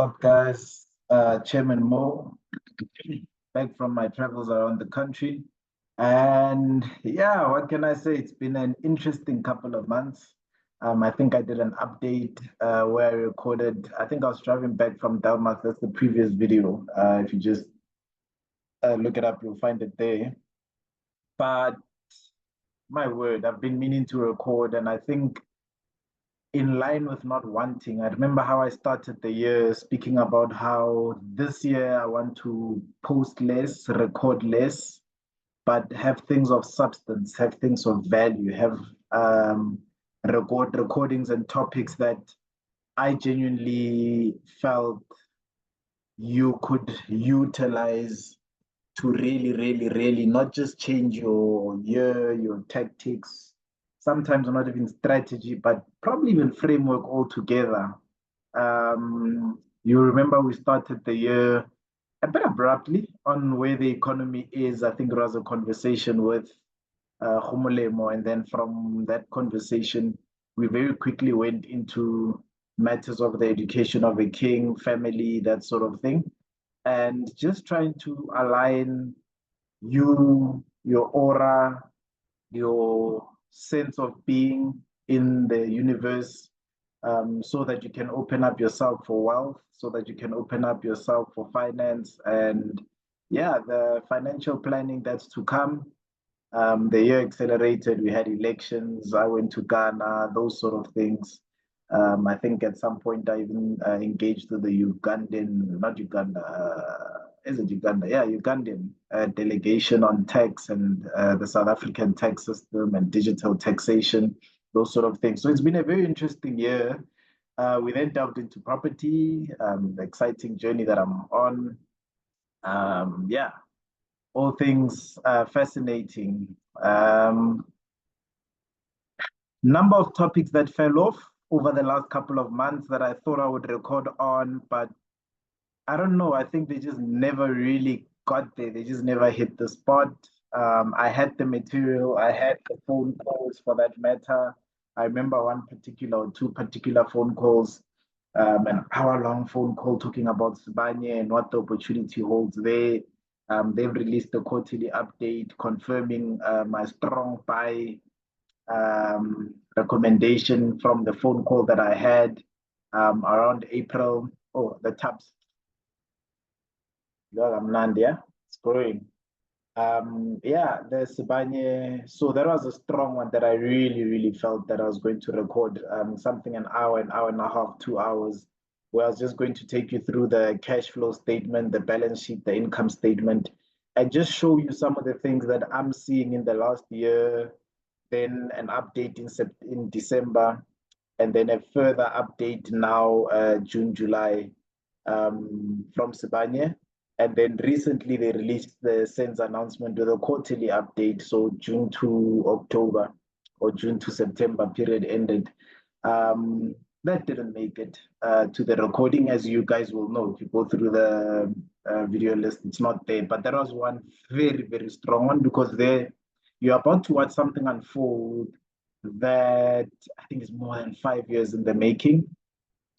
Up, guys? Chairman Mo, back from my travels around the country. And yeah, what can I say? It's been an interesting couple of months. I think I did an update where I recorded, I think I was driving back from Dalmas. That's the previous video. If you just look it up, you'll find it there. But my word, I've been meaning to record, and I think in line with not wanting. I remember how I started the year speaking about how this year I want to post less, record less, but have things of substance, have things of value, have recordings and topics that I genuinely felt you could utilize to really not just change your year, your tactics, sometimes not even strategy, but probably even framework altogether. You remember we started the year a bit abruptly on where the economy is. I think it was a conversation with Khumulemo, and then from that conversation, we very quickly went into matters of the education of a king, family, that sort of thing, and just trying to align you, your aura, your sense of being in the universe, so that you can open up yourself for wealth, so that you can open up yourself for finance, and yeah, the financial planning that's to come. The year accelerated, we had elections, I went to Ghana, those sort of things. I think at some point I even engaged with the Ugandan, not Uganda, is it Uganda? Yeah, Ugandan delegation on tax and the South African tax system and digital taxation, those sort of things. So it's been a very interesting year. We then delved into property, the exciting journey that I'm on. Yeah, all things fascinating. Number of topics that fell off over the last couple of months that I thought I would record on, but I don't know. I think they just never really got there. They just never hit the spot. I had the material, I had the phone calls for that matter. I remember one particular or two particular phone calls, an hour-long phone call talking about Sibanye and what the opportunity holds there. They've released a quarterly update confirming my strong buy recommendation from the phone call that I had around April. Oh, the tabs. I'm Nandia. It's growing. Yeah, the Sibanye. So that was a strong one that I really felt that I was going to record something an hour and a half, 2 hours, where I was just going to take you through the cash flow statement, the balance sheet, the income statement, and just show you some of the things that I'm seeing in the last year, then an update in December, and then a further update now, June, July, from Sibanye. And then recently they released the SENS announcement with a quarterly update. So June to October or June to September period ended. That didn't make it to the recording, as you guys will know. If you go through the video list, it's not there. But there was one very strong one, because there you're about to watch something unfold that I think is more than 5 years in the making.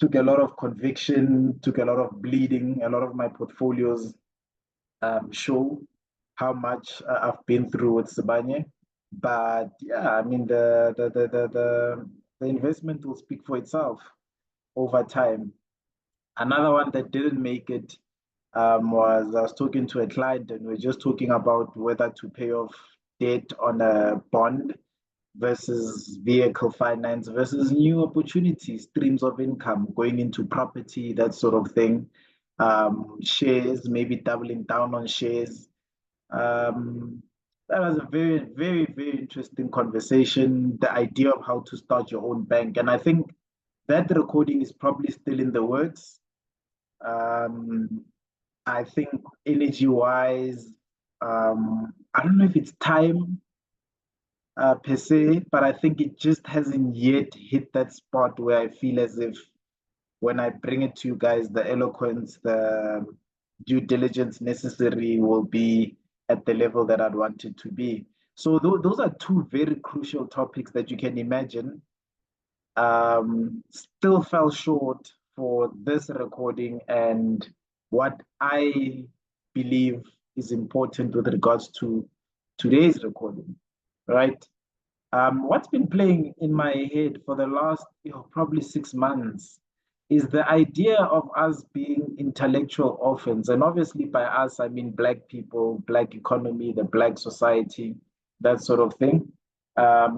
Took a lot of conviction, took a lot of bleeding. A lot of my portfolios show how much I've been through with Sibanye. But yeah, I mean, the investment will speak for itself over time. Another one that didn't make it was I was talking to a client, and we're just talking about whether to pay off debt on a bond versus vehicle finance versus new opportunities, streams of income, going into property, that sort of thing. Shares, maybe doubling down on shares. That was a very interesting conversation. The idea of how to start your own bank. And I think that recording is probably still in the works. I think energy wise, I don't know if it's time per se, but I think it just hasn't yet hit that spot where I feel as if when I bring it to you guys, the eloquence, the due diligence necessary will be at the level that I'd want it to be. So those are two very crucial topics that you can imagine still fell short for this recording and what I believe is important with regards to today's recording, right? What's been playing in my head for the last, probably 6 months is the idea of us being intellectual orphans. And obviously, by us, I mean Black people, Black economy, the Black society, that sort of thing.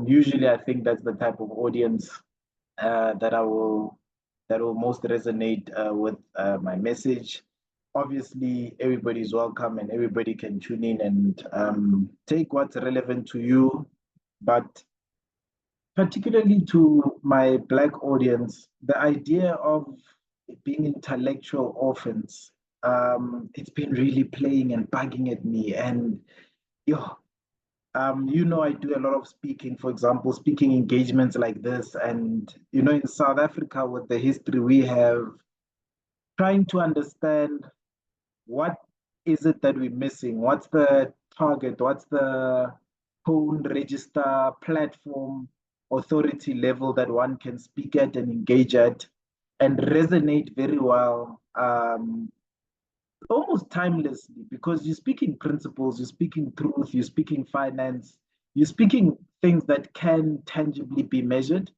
Usually, I think that's the type of audience that will most resonate with my message. Obviously, everybody's welcome and everybody can tune in and take what's relevant to you. But particularly to my Black audience, the idea of being intellectual orphans, it's been really playing and bugging at me. And yo, I do a lot of speaking, for example, speaking engagements like this. And, in South Africa, with the history we have, trying to understand what is it that we're missing? What's the target? What's the tone, register, platform, authority level that one can speak at and engage at and resonate very well, almost timelessly, because you're speaking principles, you're speaking truth, you're speaking finance, you're speaking things that can tangibly be measured.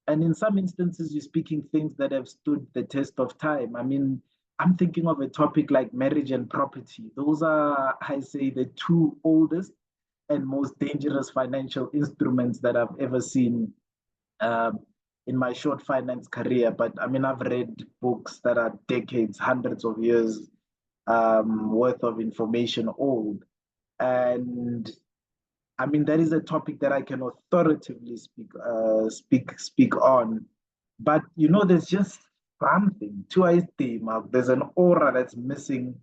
And in some instances, you're speaking things that have stood the test of time. I mean, I'm thinking of a topic like marriage and property. Those are, I say, the two oldest and most dangerous financial instruments that I've ever seen um, in my short finance career. But I mean, I've read books that are decades, hundreds of years worth of information old. And I mean, that is a topic that I can authoritatively speak on. But there's just something to a theme. There's an aura that's missing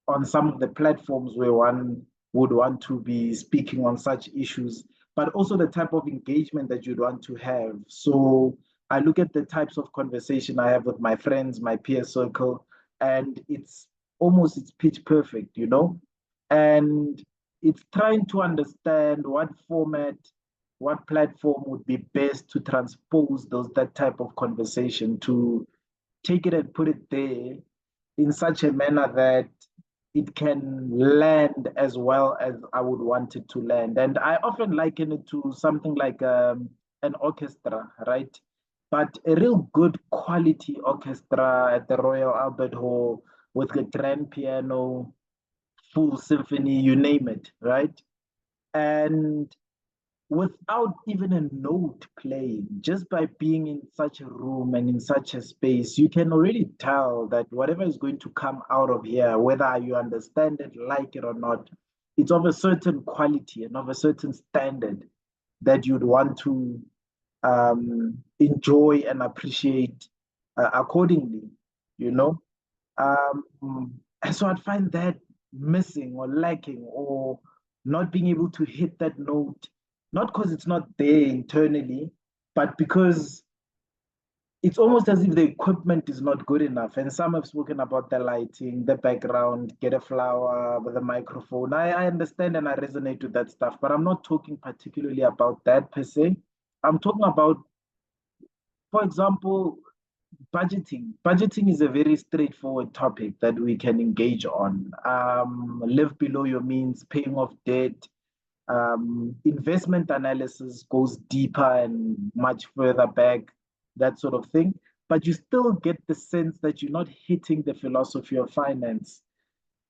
on some of the platforms where one would want to be speaking on such issues, but also the type of engagement that you'd want to have. So I look at the types of conversation I have with my friends, my peer circle, and it's pitch perfect. And it's trying to understand what format, what platform would be best to transpose that type of conversation, to take it and put it there in such a manner that it can land as well as I would want it to land. And I often liken it to something like an orchestra, right? But a real good quality orchestra at the Royal Albert Hall with a grand piano, full symphony, you name it, right? And without even a note playing, just by being in such a room and in such a space, you can already tell that whatever is going to come out of here, whether you understand it, like it or not, it's of a certain quality and of a certain standard that you'd want to enjoy and appreciate accordingly, you know? And so I'd find that missing or lacking or not being able to hit that note, not because it's not there internally, but because it's almost as if the equipment is not good enough. And some have spoken about the lighting, the background, get a flower with a microphone. I understand and I resonate with that stuff, but I'm not talking particularly about that per se. I'm talking about, for example, budgeting. Budgeting is a very straightforward topic that we can engage on. Live below your means, paying off debt. Investment analysis goes deeper and much further back, that sort of thing. But you still get the sense that you're not hitting the philosophy of finance.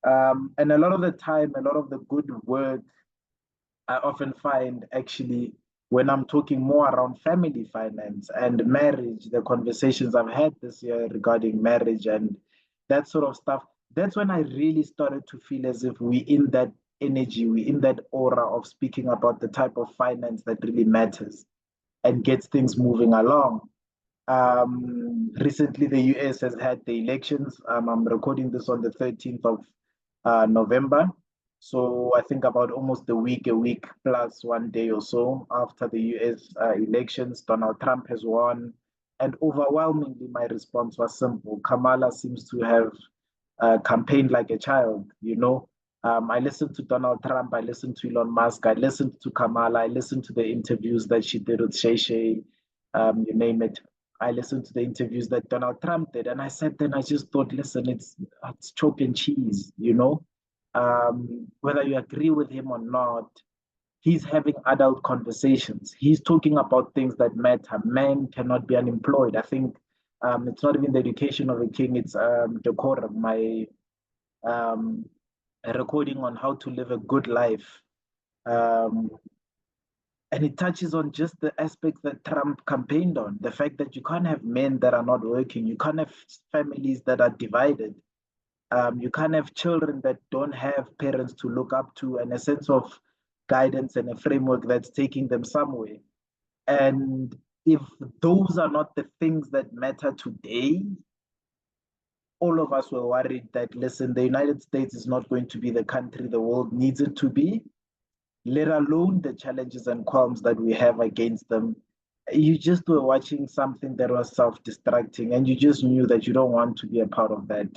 And a lot of the time, a lot of the good work I often find actually when I'm talking more around family finance and marriage, the conversations I've had this year regarding marriage and that sort of stuff, that's when I really started to feel as if we in that energy, we in that aura of speaking about the type of finance that really matters and gets things moving along. Recently, the US has had the elections. I'm recording this on the 13th of November. So I think about almost a week plus 1 day or so after the US elections, Donald Trump has won. And overwhelmingly, my response was simple. Kamala seems to have campaigned like a child. I listened to Donald Trump, I listened to Elon Musk, I listened to Kamala, I listened to the interviews that she did with Shay Shay, you name it. I listened to the interviews that Donald Trump did, and I sat there and I just thought, listen, it's chalk and cheese, you know. Whether you agree with him or not, he's having adult conversations. He's talking about things that matter. Men cannot be unemployed. I think it's not even the education of a king, it's decorum, um, a recording on how to live a good life. Um, and it touches on just the aspects that Trump campaigned on, the fact that you can't have men that are not working, you can't have families that are divided, you can't have children that don't have parents to look up to and a sense of guidance and a framework that's taking them somewhere. And if those are not the things that matter today, all of us were worried that, listen, the United States is not going to be the country the world needs it to be, let alone the challenges and qualms that we have against them. You just were watching something that was self-destructing, and you just knew that you don't want to be a part of that.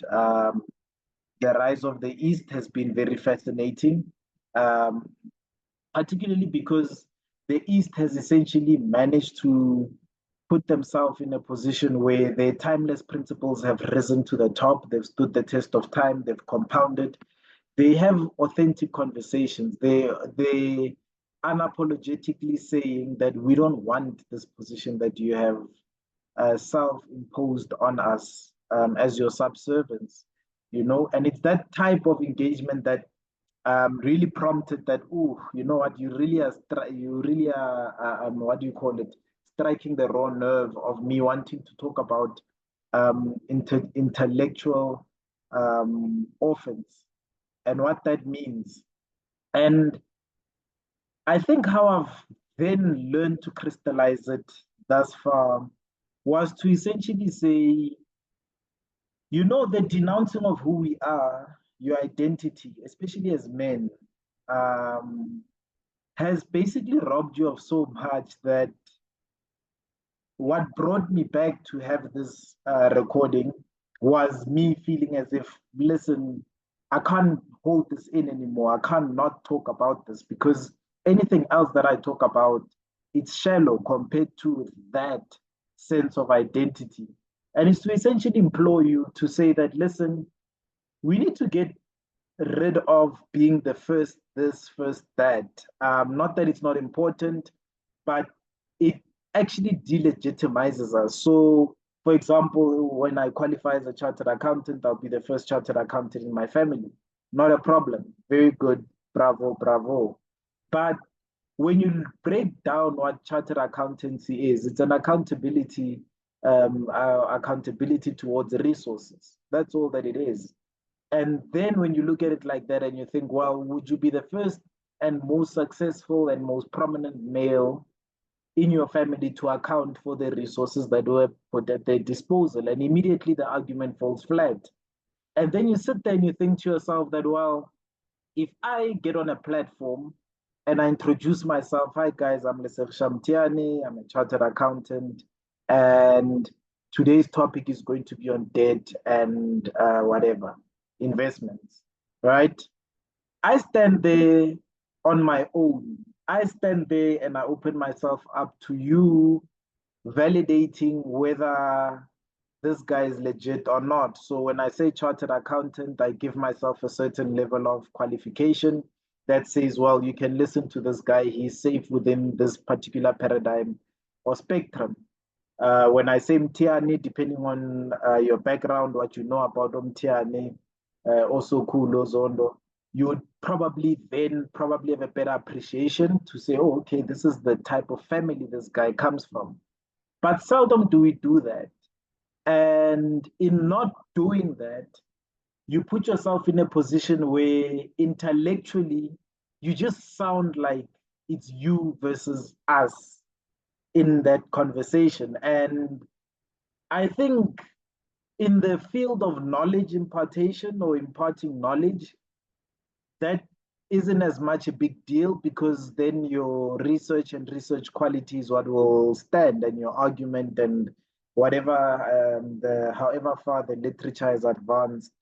The rise of the East has been very fascinating, um, particularly because the East has essentially managed to put themselves in a position where their timeless principles have risen to the top. They've stood the test of time. They've compounded. They have authentic conversations. They unapologetically saying that we don't want this position that you have self-imposed on us as your subservients, you know. And it's that type of engagement that really prompted that. Oh, you know what? You really are. What do you call it? Striking the raw nerve of me wanting to talk about intellectual orphans and what that means. And I think how I've then learned to crystallize it thus far was to essentially say, you know, the denouncing of who we are, your identity, especially as men, um, has basically robbed you of so much that what brought me back to have this recording was me feeling as if, listen, I can't hold this in anymore. I can't not talk about this because anything else that I talk about, it's shallow compared to that sense of identity. And it's to essentially implore you to say that, listen, we need to get rid of being the first this, first that. Not that it's not important, but it actually delegitimizes us. So, for example, when I qualify as a chartered accountant, I'll be the first chartered accountant in my family. Not a problem. Very good. Bravo, bravo. But when you break down what chartered accountancy is, it's an accountability towards resources. That's all that it is. And then when you look at it like that and you think, well, would you be the first and most successful and most prominent male in your family to account for the resources that were put at their disposal? And immediately the argument falls flat. And then you sit there and you think to yourself that, well, if I get on a platform and I introduce myself, hi guys, I'm Lesef Shamtiani, I'm a chartered accountant, and today's topic is going to be on debt and whatever, investments, right? I stand there on my own. I stand there and I open myself up to you validating whether this guy is legit or not. So when I say chartered accountant, I give myself a certain level of qualification that says, well, you can listen to this guy. He's safe within this particular paradigm or spectrum. When I say Mtiani, depending on your background, what you know about Mtiani, also Kulo Zondo, you would probably have a better appreciation to say, oh, okay, this is the type of family this guy comes from. But seldom do we do that. And in not doing that, you put yourself in a position where intellectually you just sound like it's you versus us in that conversation. And I think in the field of knowledge impartation or imparting knowledge, that isn't as much a big deal because then your research and research quality is what will stand, and your argument and whatever however far the literature is advanced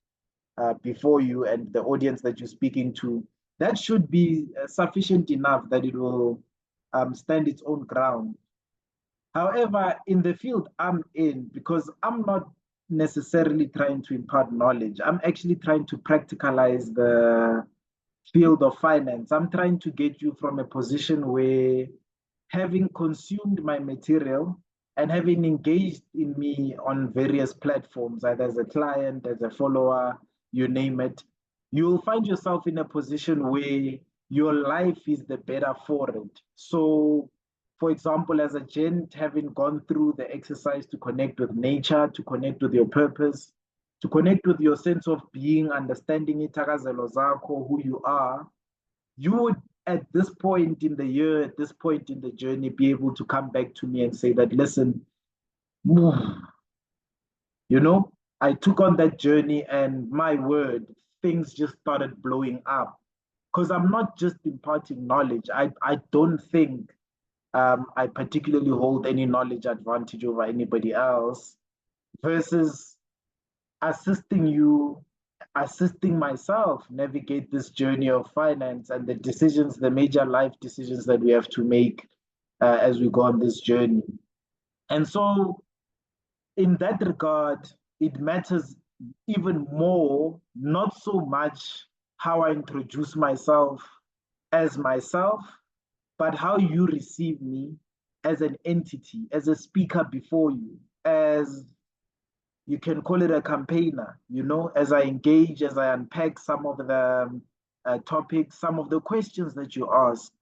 before you and the audience that you're speaking to, that should be sufficient enough that it will stand its own ground. However, in the field I'm in, because I'm not necessarily trying to impart knowledge, I'm actually trying to practicalize the field of finance. I'm trying to get you from a position where, having consumed my material and having engaged in me on various platforms, either as a client, as a follower, you name it, you'll find yourself in a position where your life is the better for it. So, for example, as a gent, having gone through the exercise to connect with nature, to connect with your purpose, to connect with your sense of being, understanding itakazelo zakho, who you are, you would, at this point in the year, at this point in the journey, be able to come back to me and say that, listen, you know, I took on that journey and my word, things just started blowing up. Because I'm not just imparting knowledge. I don't think I particularly hold any knowledge advantage over anybody else, versus assisting you, assisting myself navigate this journey of finance and the decisions, the major life decisions that we have to make as we go on this journey. And so, in that regard, it matters even more, not so much how I introduce myself, but how you receive me as an entity, as a speaker before you, as, you can call it, a campaigner, as I engage, as I unpack some of the topics, some of the questions that you ask,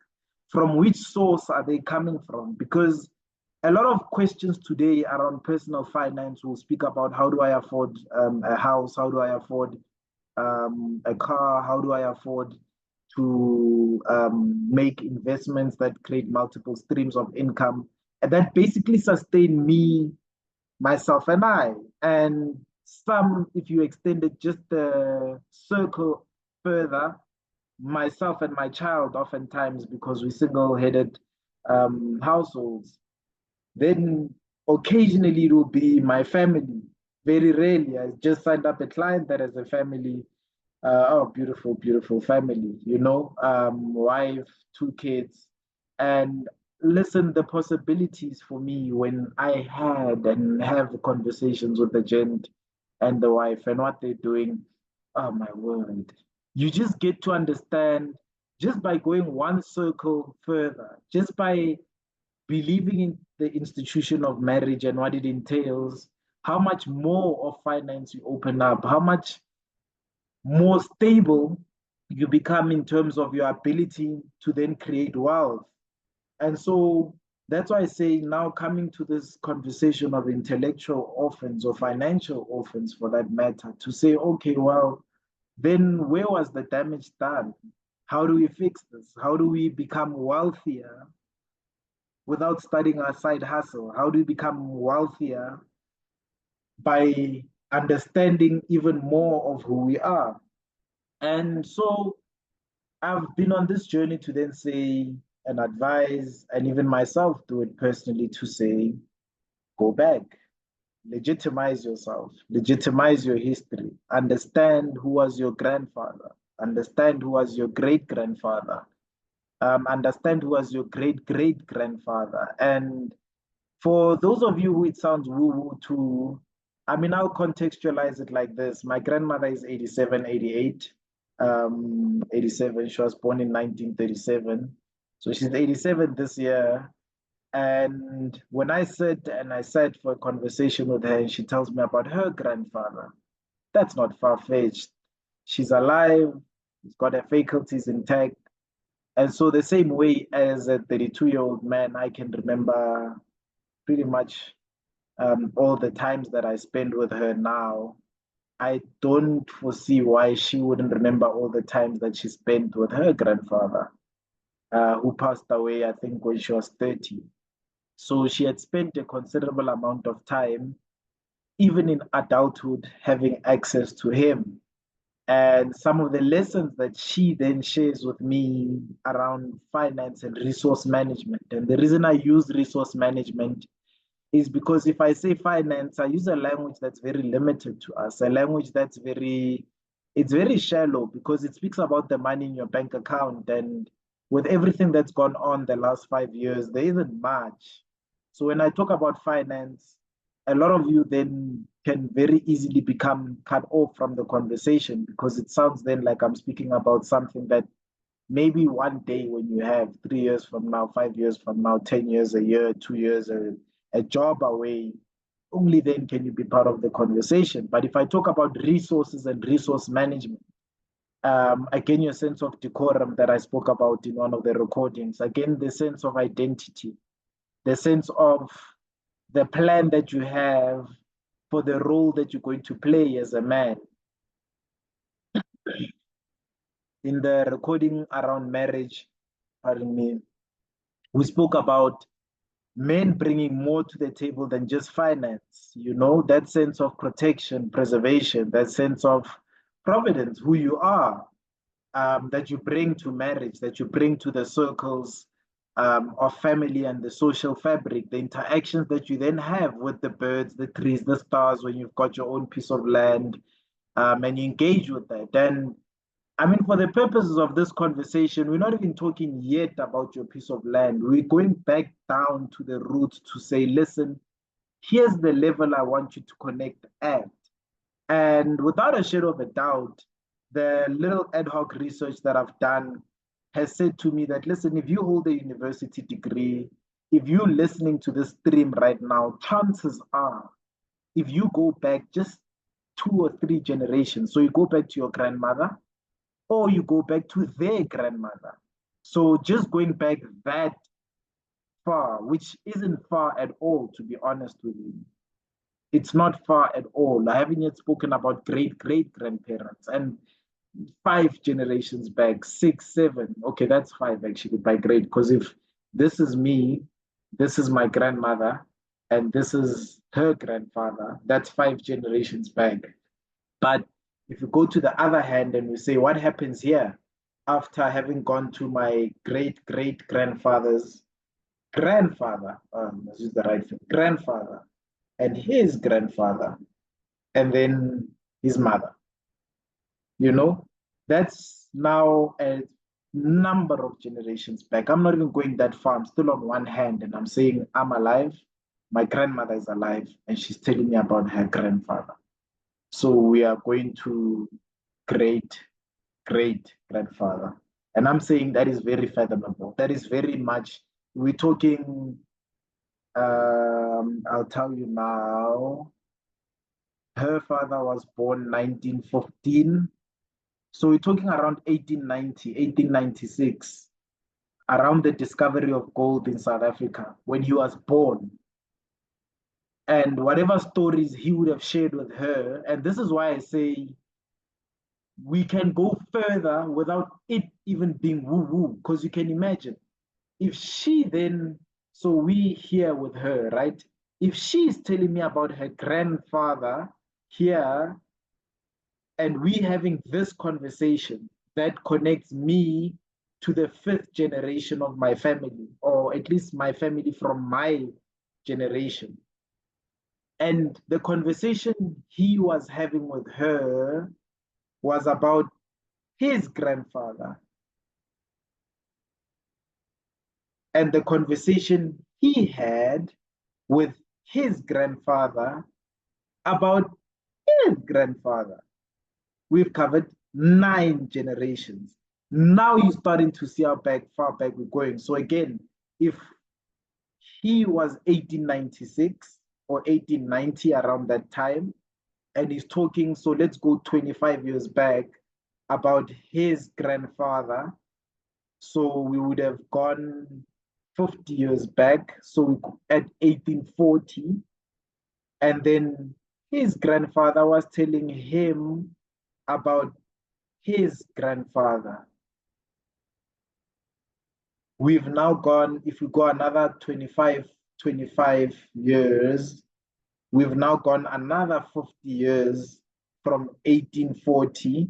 from which source are they coming from? Because a lot of questions today around personal finance will speak about, how do I afford a house? How do I afford a car? How do I afford to make investments that create multiple streams of income and that basically sustain me, myself, and I? And some, if you extend it just the circle further, myself and my child, oftentimes, because we single-headed households. Then occasionally it will be my family. Very rarely. I just signed up a client that has a family. Oh, beautiful, beautiful family, wife, two kids. And listen, the possibilities for me when I had and have conversations with the gent and the wife and what they're doing, oh my word. You just get to understand, just by going one circle further, just by believing in the institution of marriage and what it entails, how much more of finance you open up, how much more stable you become in terms of your ability to then create wealth. And so that's why I say, now coming to this conversation of intellectual orphans, or financial orphans for that matter, to say, okay, well, then where was the damage done? How do we fix this? How do we become wealthier without starting our side hustle? How do we become wealthier by understanding even more of who we are? And so I've been on this journey to then say and advise, and even myself do it personally, to say, go back, legitimize yourself, legitimize your history, understand who was your grandfather, understand who was your great grandfather, understand who was your great great grandfather. And for those of you who it sounds woo woo too, I mean, I'll contextualize it like this. My grandmother is 87, 88. 87. She was born in 1937. So she's 87 this year. And when I sit and I sat for a conversation with her, and she tells me about her grandfather, that's not far-fetched. She's alive, she's got her faculties intact. And so the same way as a 32-year-old man, I can remember pretty much all the times that I spend with her now. I don't foresee why she wouldn't remember all the times that she spent with her grandfather, who passed away, I think, when she was 30. So she had spent a considerable amount of time, even in adulthood, having access to him. And some of the lessons that she then shares with me around finance and resource management. And the reason I use resource management is because if I say finance, I use a language that's very limited to us, a language that's it's very shallow, because it speaks about the money in your bank account. And with everything that's gone on the last 5 years, there isn't much. So when I talk about finance, a lot of you then can very easily become cut off from the conversation because it sounds then like I'm speaking about something that maybe one day when you have 3 years from now, 5 years from now, 10 years, a year, 2 years, a job away, only then can you be part of the conversation. But if I talk about resources and resource management, again, your sense of decorum that I spoke about in one of the recordings, again, the sense of identity, the sense of the plan that you have for the role that you're going to play as a man. In the recording around marriage, pardon me, we spoke about men bringing more to the table than just finance, you know, that sense of protection, preservation, that sense of providence, who you are, that you bring to marriage, that you bring to the circles of family and the social fabric, the interactions that you then have with the birds, the trees, the stars when you've got your own piece of land, and you engage with that. And I mean, for the purposes of this conversation, we're not even talking yet about your piece of land. We're going back down to the roots to say, listen, here's the level I want you to connect at. And without a shadow of a doubt, the little ad hoc research that I've done has said to me that, listen, if you hold a university degree, if you're listening to this stream right now, chances are, if you go back just 2 or 3 generations, so you go back to your grandmother, or you go back to their grandmother. So just going back that far, which isn't far at all, to be honest with you. It's not far at all. I haven't yet spoken about great grandparents and 5 generations back, 6, 7. Okay, that's 5 actually by great, because if this is me, this is my grandmother, and this is her grandfather, that's 5 generations back. But if you go to the other hand and we say, what happens here after having gone to my great grandfather's grandfather, let's use the right thing, grandfather, and his grandfather, and then his mother, you know, that's now a number of generations back. I'm not even going that far. I'm still on one hand and I'm saying I'm alive. My grandmother is alive and she's telling me about her grandfather. So we are going to great grandfather. And I'm saying that is very fathomable. That is very much, we're talking, I'll tell you now, her father was born 1915. So we're talking around 1890, 1896, around the discovery of gold in South Africa, when he was born. And whatever stories he would have shared with her, and this is why I say we can go further without it even being woo-woo, because you can imagine if she then, so we here with her, right? If she's telling me about her grandfather here, and we having this conversation that connects me to the 5th generation of my family, or at least my family from my generation. And the conversation he was having with her was about his grandfather. And the conversation he had with his grandfather about his grandfather. We've covered 9 generations. Now you're starting to see how far back we're going. So again, if he was 1896 or 1890, around that time, and he's talking, so let's go 25 years back about his grandfather. So we would have gone 50 years back, so at 1840, and then his grandfather was telling him about his grandfather. We've now gone, if we go another 25 years, we've now gone another 50 years from 1840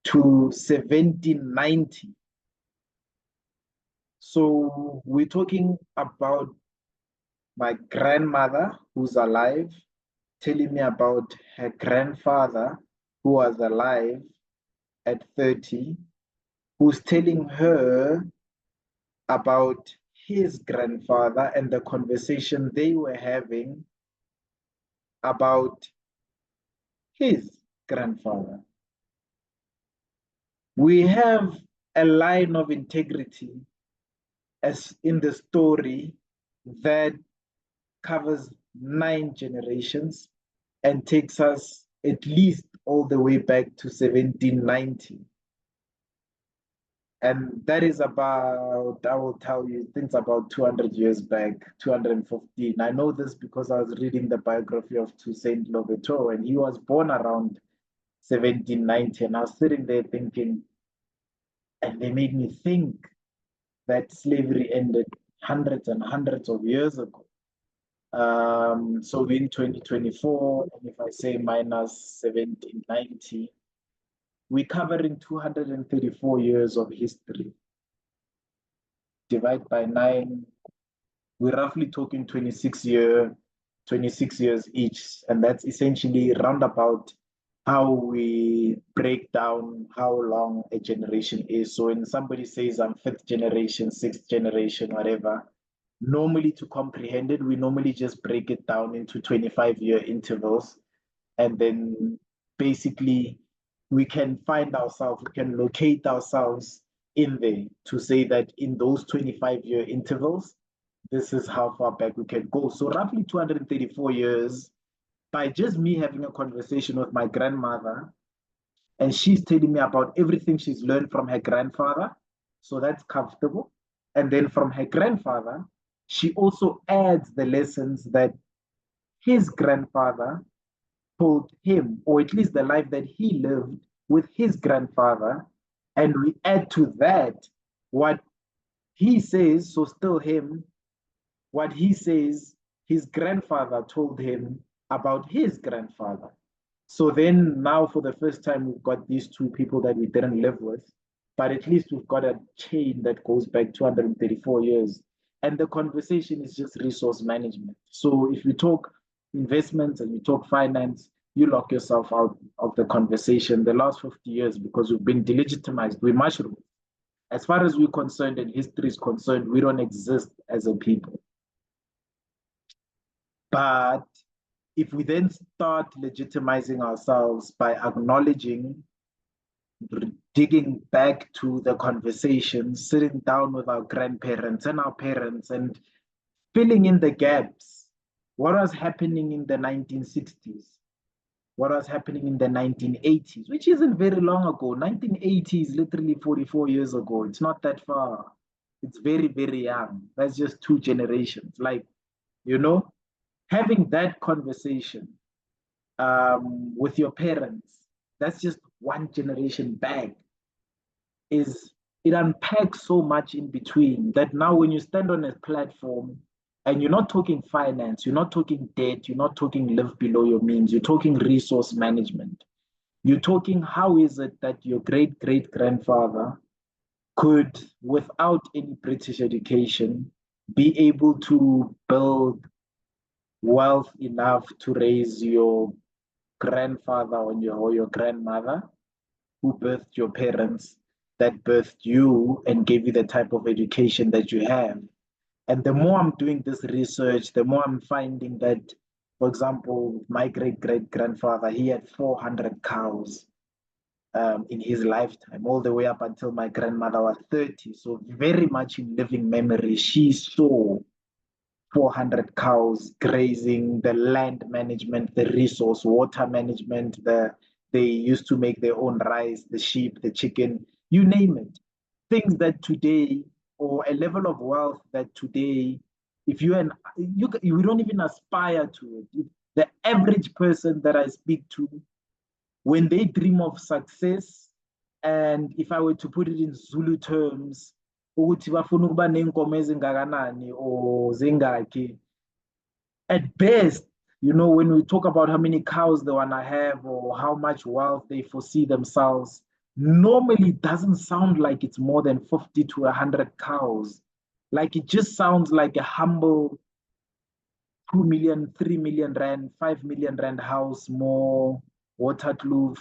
to 1790. So we're talking about my grandmother who's alive, telling me about her grandfather who was alive at 30, who's telling her about his grandfather and the conversation they were having about his grandfather. We have a line of integrity as in the story that covers 9 generations and takes us at least all the way back to 1790. And that is about, I will tell you, things about 200 years back, 215. I know this because I was reading the biography of Toussaint Louverture, and he was born around 1790. And I was sitting there thinking, and they made me think that slavery ended hundreds and hundreds of years ago. So in 2024, and if I say minus 1790, we're covering 234 years of history. Divide by 9, we're roughly talking 26 years each, and that's essentially roundabout how we break down how long a generation is. So when somebody says I'm 5th generation, 6th generation, whatever, normally to comprehend it, we normally just break it down into 25-year intervals, and then basically we can find ourselves, we can locate ourselves in there to say that in those 25-year intervals, this is how far back we can go. So roughly 234 years by just me having a conversation with my grandmother, and she's telling me about everything she's learned from her grandfather. So that's comfortable. And then from her grandfather, she also adds the lessons that his grandfather told him, or at least the life that he lived with his grandfather. And we add to that what he says, so still him, what he says his grandfather told him about his grandfather. So then now for the first time, we've got these two people that we didn't live with, but at least we've got a chain that goes back 234 years. And the conversation is just resource management. So if you talk investments and you talk finance, you lock yourself out of the conversation the last 50 years because we've been delegitimized. We mushroom. As far as we're concerned and history is concerned, we don't exist as a people. But if we then start legitimizing ourselves by acknowledging, digging back to the conversation, sitting down with our grandparents and our parents and filling in the gaps, what was happening in the 1960s? What was happening in the 1980s, which isn't very long ago. 1980 is literally 44 years ago. It's not that far. It's very, very young. That's just 2 generations. Like, you know, having that conversation with your parents, that's just 1 generation back, it unpacks so much in between that now when you stand on a platform and you're not talking finance, you're not talking debt, you're not talking live below your means, you're talking resource management. You're talking how is it that your great-great-grandfather could, without any British education, be able to build wealth enough to raise your grandfather or your grandmother who birthed your parents, that birthed you and gave you the type of education that you have. And the more I'm doing this research, the more I'm finding that, for example, my great-great-grandfather, he had 400 cows in his lifetime, all the way up until my grandmother was 30. So very much in living memory, she saw 400 cows grazing, the land management, the resource, water management, they used to make their own rice, the sheep, the chicken, you name it. Things that today, or a level of wealth that today, if you and you don't even aspire to it. The average person that I speak to, when they dream of success, and if I were to put it in Zulu terms, ukuthi bafuna ukuba neenkomo ezingakanani or zingaki, at best, you know, when we talk about how many cows they want to have or how much wealth they foresee themselves, normally it doesn't sound like it's more than 50 to 100 cows. Like it just sounds like a humble 2 million, 3 million rand, 5 million rand house, more waterkloof,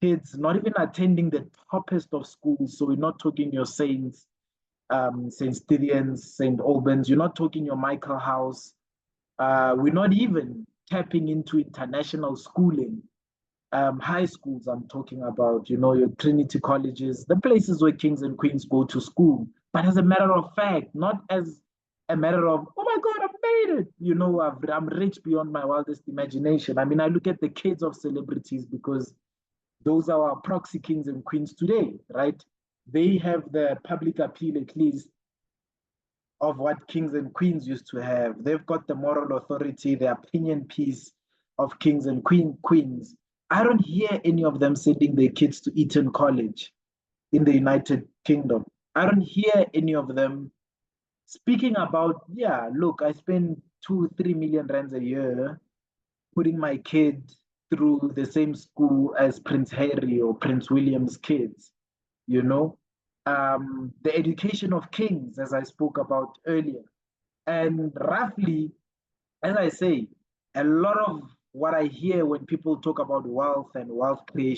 kids not even attending the toppest of schools. So we're not talking your saints. St. Stithians, St. Albans. You're not talking your Michael House. We're not even tapping into international schooling. High schools, I'm talking about, your Trinity colleges, the places where kings and queens go to school. But as a matter of fact, not as a matter of, oh my God, I've made it. I'm rich beyond my wildest imagination. I mean, I look at the kids of celebrities because those are our proxy kings and queens today, right? They have the public appeal, at least, of what kings and queens used to have. They've got the moral authority, the opinion piece of kings and queens. I don't hear any of them sending their kids to Eton College in the United Kingdom. I don't hear any of them speaking about, yeah, look, I spend 2, 3 million rands a year putting my kid through the same school as Prince Harry or Prince William's kids, you know? The education of kings, as I spoke about earlier. And roughly, as I say, a lot of what I hear when people talk about wealth and wealth creation